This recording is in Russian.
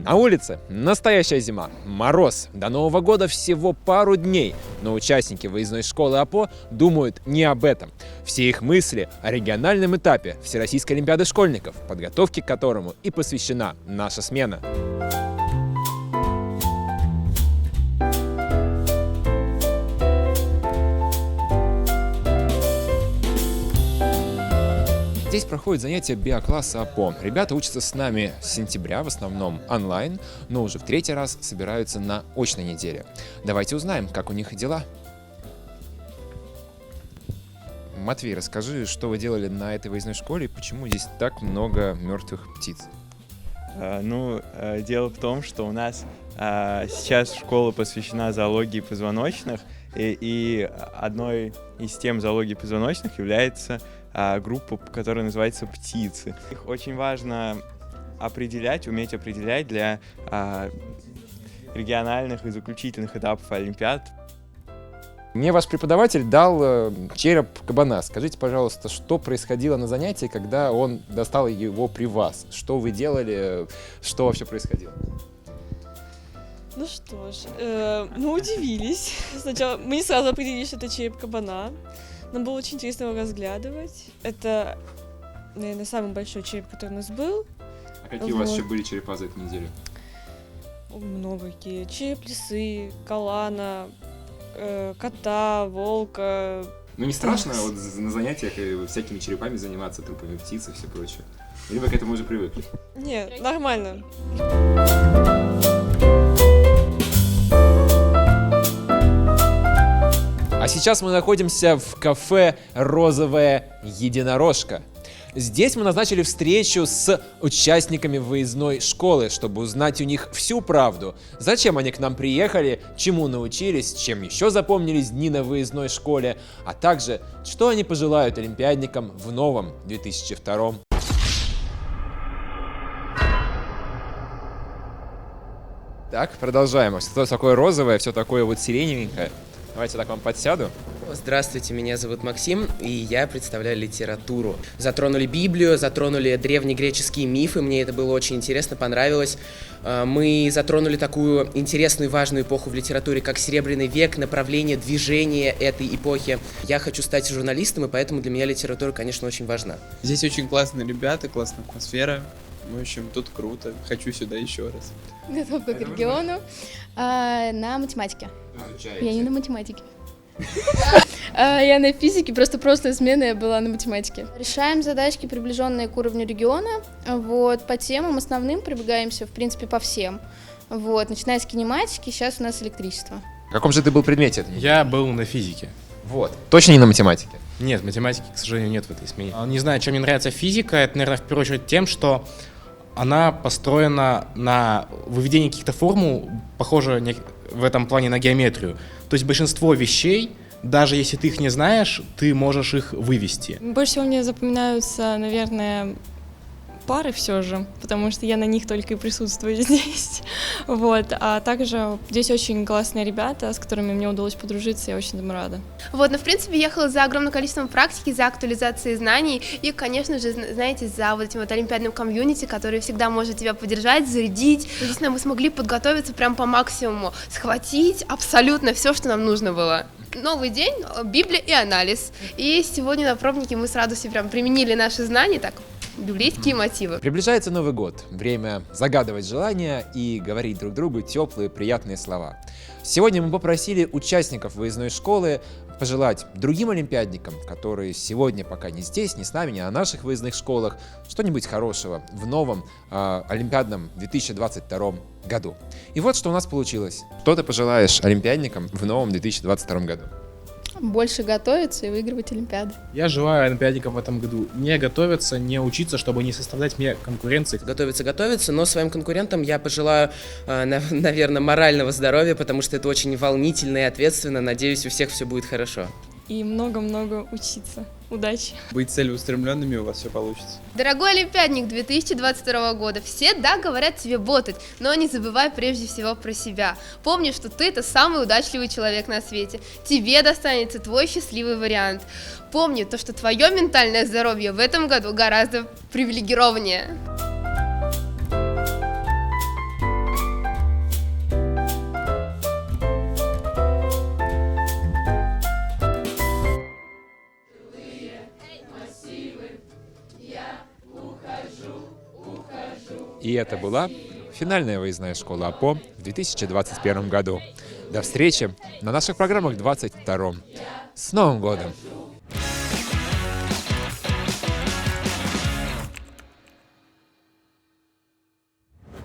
На улице настоящая зима, мороз. До Нового года всего пару дней, но участники выездной школы АПО думают не об этом. Все их мысли о региональном этапе Всероссийской олимпиады школьников, подготовке к которому и посвящена наша смена. Здесь проходят занятия биокласса АПО. Ребята учатся с нами с сентября, в основном онлайн, но уже в третий раз собираются на очной неделе. Давайте узнаем, как у них дела. Матвей, расскажи, что вы делали на этой выездной школе и почему здесь так много мертвых птиц? Дело в том, что у нас сейчас школа посвящена зоологии позвоночных, и одной из тем зоологии позвоночных является группа, которая называется птицы. Их очень важно уметь определять для региональных и заключительных этапов олимпиад. Мне ваш преподаватель дал череп кабана. Скажите, пожалуйста, что происходило на занятии, когда он достал его при вас? Что вы делали? Что вообще происходило? Ну что ж, мы удивились. Сначала мы не сразу определили, что это череп кабана. Нам было очень интересно его разглядывать. Это, наверное, самый большой череп, который у нас был. А какие у вас еще были черепа за эту неделю? Много какие. Череп лисы, калана, кота, волка. Ну не страшно вот на занятиях всякими черепами заниматься, трупами птиц и все прочее? Или вы к этому уже привыкли? Нет, нормально. А сейчас мы находимся в кафе «Розовая единорожка». Здесь мы назначили встречу с участниками выездной школы, чтобы узнать у них всю правду. Зачем они к нам приехали, чему научились, чем еще запомнились дни на выездной школе, а также, что они пожелают олимпиадникам в новом 2002. Так, продолжаем. Все такое розовое, все такое вот сиреневенькое. Давайте так вам подсяду. Здравствуйте, меня зовут Максим, и я представляю литературу. Затронули Библию, затронули древнегреческие мифы, мне это было очень интересно, понравилось. Мы затронули такую интересную и важную эпоху в литературе, как Серебряный век, направление движения этой эпохи. Я хочу стать журналистом, и поэтому для меня литература, конечно, очень важна. Здесь очень классные ребята, классная атмосфера. В общем, тут круто. Хочу сюда еще раз. Готовка к региону на математике. Я не на математике. Я на физике, просто прошлая смена я была на математике. Решаем задачки, приближенные к уровню региона. Вот, по темам основным пробегаемся, в принципе, по всем. Вот, начиная с кинематики, сейчас у нас электричество. В каком же ты был предмете? Я был на физике. Вот. Точно не на математике? Нет, математики, к сожалению, нет в этой смене. Не знаю, чем мне нравится физика, это, наверное, в первую очередь тем, что она построена на выведении каких-то формул, похоже в этом плане на геометрию. То есть большинство вещей, даже если ты их не знаешь, ты можешь их вывести. Больше всего мне запоминаются, наверное, пары все же, потому что я на них только и присутствую здесь. Вот. А также здесь очень классные ребята, с которыми мне удалось подружиться, я очень им рада. Вот, но в принципе ехала за огромным количеством практики, за актуализацией знаний и, конечно же, знаете, за вот этим вот олимпиадным комьюнити, который всегда может тебя поддержать, зарядить. Действительно, мы смогли подготовиться прям по максимуму, схватить абсолютно все, что нам нужно было. Новый день, Библия и анализ. И сегодня на пробнике мы с радостью прям применили наши знания, так, библейские мотивы. Приближается Новый год. Время загадывать желания и говорить друг другу теплые, приятные слова. Сегодня мы попросили участников выездной школы пожелать другим олимпиадникам, которые сегодня пока не здесь, не с нами, не на наших выездных школах, что-нибудь хорошего в новом олимпиадном 2022 году. И вот что у нас получилось. Что ты пожелаешь олимпиадникам в новом 2022 году? Больше готовиться и выигрывать олимпиады. Я желаю олимпиадникам в этом году не готовиться, не учиться, чтобы не составлять мне конкуренции. Готовиться, но своим конкурентам я пожелаю, наверное, морального здоровья, потому что это очень волнительно и ответственно. Надеюсь, у всех все будет хорошо. И много-много учиться. Удачи! Быть целеустремленными, у вас все получится. Дорогой олимпиадник 2022 года, все, да, говорят тебе ботать, но не забывай прежде всего про себя. Помни, что ты это самый удачливый человек на свете. Тебе достанется твой счастливый вариант. Помни то, что твое ментальное здоровье в этом году гораздо привилегированнее. И это была финальная выездная школа АПО в 2021 году. До встречи на наших программах в 2022. С Новым годом!